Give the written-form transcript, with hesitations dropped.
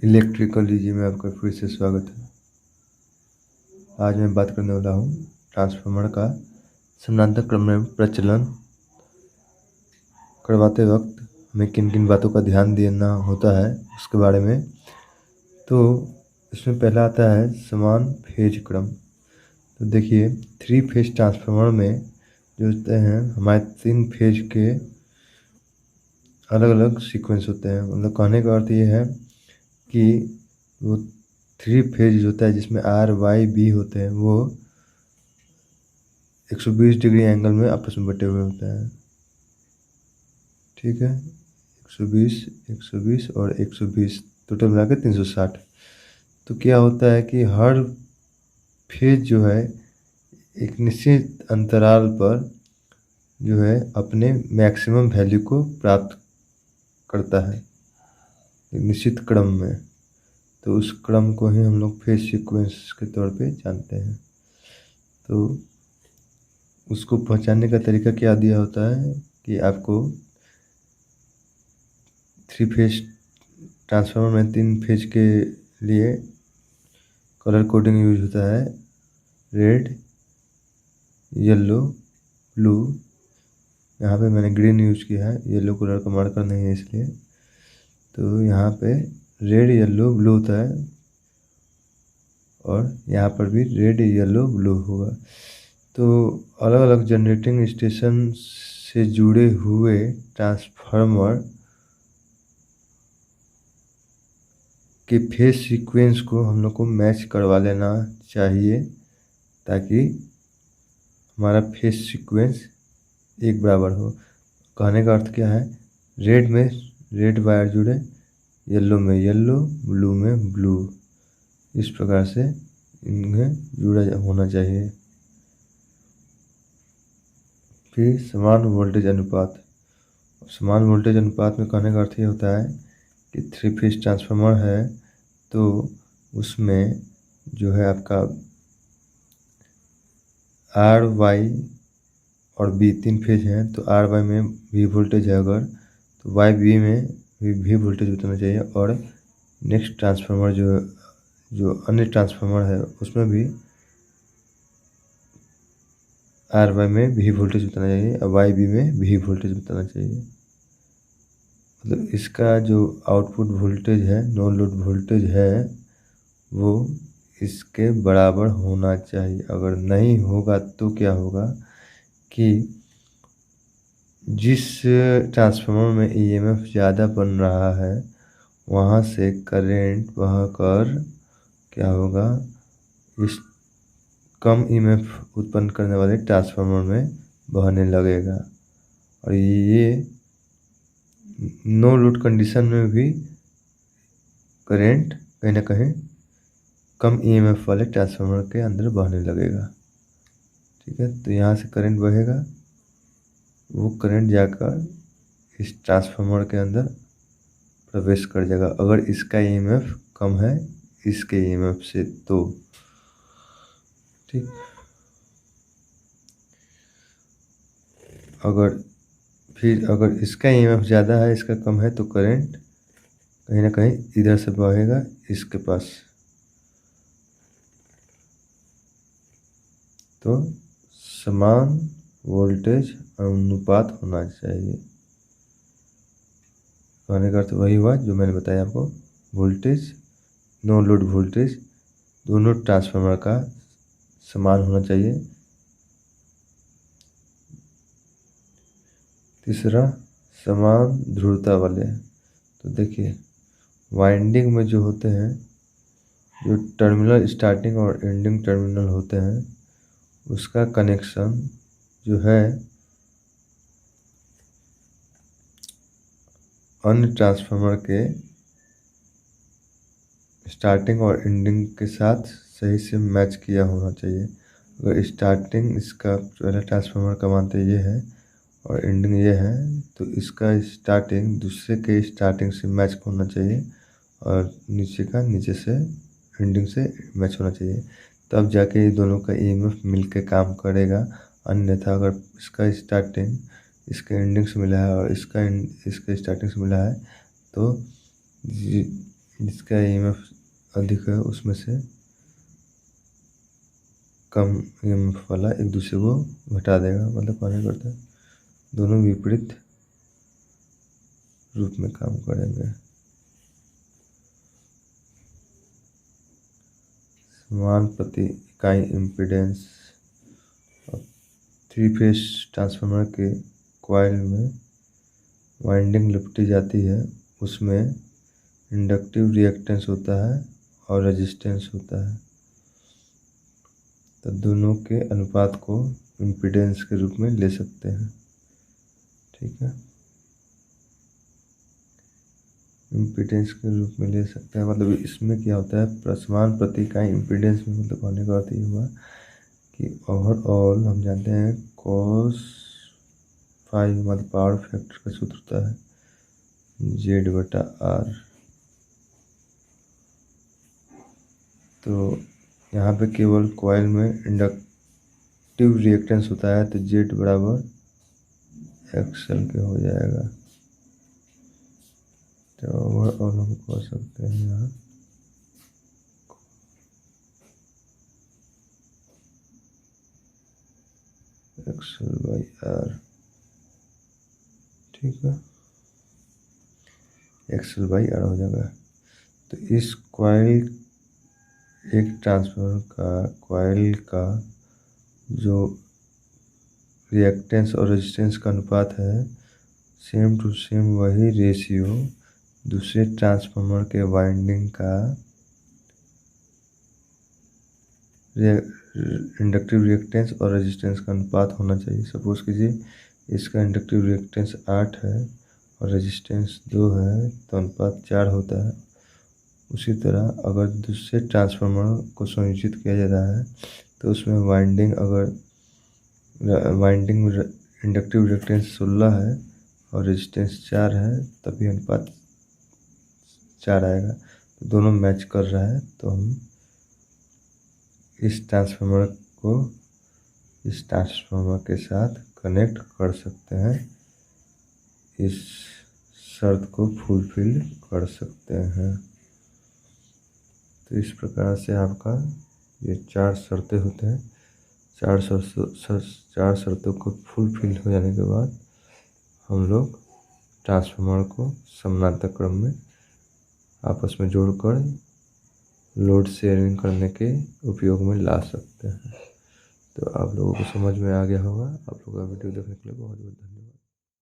Electrical easy में आपका फिर से स्वागत है। आज मैं बात करने वाला हूँ ट्रांसफार्मर का समानांतर क्रम में प्रचलन करवाते वक्त हमें किन किन बातों का ध्यान देना होता है उसके बारे में। तो इसमें पहला आता है समान फेज क्रम। तो देखिए 3 फेज ट्रांसफार्मर में जो होते हैं हमारे 3 फेज के अलग अलग सीक्वेंस होते हैं। मतलब कहने का अर्थ ये है कि वो 3 फेज होता है जिसमें आर वाई बी होते हैं, वो 120 डिग्री एंगल में आपस में बटे हुए होते हैं। ठीक है, 120, 120 और 120 टोटल मिला के 360। तो क्या होता है कि हर फेज जो है एक निश्चित अंतराल पर जो है अपने मैक्सिमम वैल्यू को प्राप्त करता है एक निश्चित क्रम में। तो उस क्रम को ही हम लोग फेज सीक्वेंस के तौर पे जानते हैं। तो उसको पहचानने का तरीका क्या दिया होता है कि आपको 3 फेज ट्रांसफार्मर में 3 फेज के लिए कलर कोडिंग यूज होता है, रेड, येलो, ब्लू। यहाँ पे मैंने ग्रीन यूज किया है, येलो कलर का मार्कर नहीं है इसलिए। तो यहाँ पे रेड, येलो, ब्लू होता है और यहाँ पर भी रेड, येलो, ब्लू होगा। तो अलग अलग जनरेटिंग स्टेशन से जुड़े हुए ट्रांसफार्मर के फेज सीक्वेंस को हम लोग को मैच करवा लेना चाहिए ताकि हमारा फेज सीक्वेंस एक बराबर हो। कहने का अर्थ क्या है, रेड में रेड वायर जुड़े, येलो में येलो, ब्लू में ब्लू, इस प्रकार से इन्हें जुड़ा होना चाहिए। फिर समान वोल्टेज अनुपात। समान वोल्टेज अनुपात में कहने का अर्थ ये होता है कि 3 फेज ट्रांसफार्मर है तो उसमें जो है आपका आर वाई और बी 3 फेज हैं। तो आर वाई में भी वोल्टेज है अगर, तो वाई बी में भी वोल्टेज उतना चाहिए। और नेक्स्ट ट्रांसफार्मर जो अन्य ट्रांसफार्मर है उसमें भी आर वाई में भी वोल्टेज उतना चाहिए और वाई बी में भी वोल्टेज उतना चाहिए। मतलब इसका जो आउटपुट वोल्टेज है, नो लोड वोल्टेज है, वो इसके बराबर होना चाहिए। अगर नहीं होगा तो क्या होगा कि जिस ट्रांसफार्मर में ईएमएफ ज़्यादा बन रहा है वहाँ से करंट बहकर क्या होगा, इस कम ईएमएफ उत्पन्न करने वाले ट्रांसफार्मर में बहने लगेगा। और ये नो लोड कंडीशन में भी करंट कहीं ना कहीं कम ईएमएफ वाले ट्रांसफार्मर के अंदर बहने लगेगा। ठीक है, तो यहाँ से करंट बहेगा, वो करंट जाकर इस ट्रांसफार्मर के अंदर प्रवेश कर जाएगा अगर इसका ईएमएफ कम है इसके ईएमएफ से। तो ठीक, अगर इसका ईएमएफ ज़्यादा है इसका कम है तो करंट कहीं ना कहीं इधर से बहेगा इसके पास। तो समान वोल्टेज अनुपात होना चाहिए। कहने का अर्थ वही हुआ जो मैंने बताया आपको, वोल्टेज, नो लोड वोल्टेज दोनों ट्रांसफार्मर का समान होना चाहिए। तीसरा, समान ध्रुवता वाले। तो देखिए वाइंडिंग में जो होते हैं, जो टर्मिनल स्टार्टिंग और एंडिंग टर्मिनल होते हैं, उसका कनेक्शन जो है अन्य ट्रांसफार्मर के स्टार्टिंग और एंडिंग के साथ सही से मैच किया होना चाहिए। अगर स्टार्टिंग इसका पहला ट्रांसफार्मर का मानते ये है और एंडिंग ये है तो इसका स्टार्टिंग दूसरे के स्टार्टिंग से मैच होना चाहिए और नीचे का नीचे से एंडिंग से मैच होना चाहिए, तब जाके ये दोनों का ईएमएफ मिल के काम करेगा। अन्यथा अगर इसका स्टार्टिंग इसके एंडिंग से मिला है और इसका स्टार्टिंग से मिला है तो जिसका ईएमएफ अधिक है उसमें से कम ईएमएफ वाला एक दूसरे को घटा देगा, मतलब कार्य करता है, दोनों विपरीत रूप में काम करेंगे। समान प्रति इकाई इम्पीडेंस। थ्री फेज ट्रांसफार्मर के कॉइल में वाइंडिंग लिपटी जाती है, उसमें इंडक्टिव रिएक्टेंस होता है और रेजिस्टेंस होता है। तो दोनों के अनुपात को इम्पीडेंस के रूप में ले सकते हैं। ठीक है, इम्पीडेंस के रूप में ले सकते हैं, मतलब इसमें क्या होता है, समान प्रति इकाई इम्पीडेंस में मतलब होने का अर्थ ये हुआ कि ओवरऑल हम जानते हैं cos फाई मतलब पावर फैक्टर का सूत्र होता है Z/R। तो यहाँ पे केवल कॉइल में इंडक्टिव रिएक्टेंस होता है, तो Z बराबर XL के हो जाएगा। तो ओवरऑल हम कह सकते हैं यहाँ XL/R। ठीक है, XL/R हो जाएगा। तो इस कॉइल, एक ट्रांसफार्मर का कॉइल का जो रिएक्टेंस और रेजिस्टेंस का अनुपात है, सेम टू सेम वही रेशियो दूसरे ट्रांसफार्मर के वाइंडिंग का इंडक्टिव रिएक्टेंस और रेजिस्टेंस का अनुपात होना चाहिए। सपोज कीजिए इसका इंडक्टिव रिएक्टेंस 8 है और रेजिस्टेंस 2 है, तो अनुपात 4 होता है। उसी तरह अगर दूसरे ट्रांसफार्मर को संयोजित किया जा रहा है तो उसमें वाइंडिंग में इंडक्टिव रिएक्टेंस 16 है और रेजिस्टेंस 4 है, तभी अनुपात 4 आएगा। तो दोनों मैच कर रहा है, तो हम इस ट्रांसफार्मर को इस ट्रांसफार्मर के साथ कनेक्ट कर सकते हैं, इस शर्त को फुलफिल कर सकते हैं। तो इस प्रकार से आपका ये 4 शर्तें होते हैं। 4 शर्तों को फुलफिल हो जाने के बाद हम लोग ट्रांसफार्मर को समानांतर क्रम में आपस में जोड़कर लोड शेयरिंग करने के उपयोग में ला सकते हैं। तो आप लोगों को समझ में आ गया होगा। आप लोगों का वीडियो देखने के लिए बहुत बहुत धन्यवाद।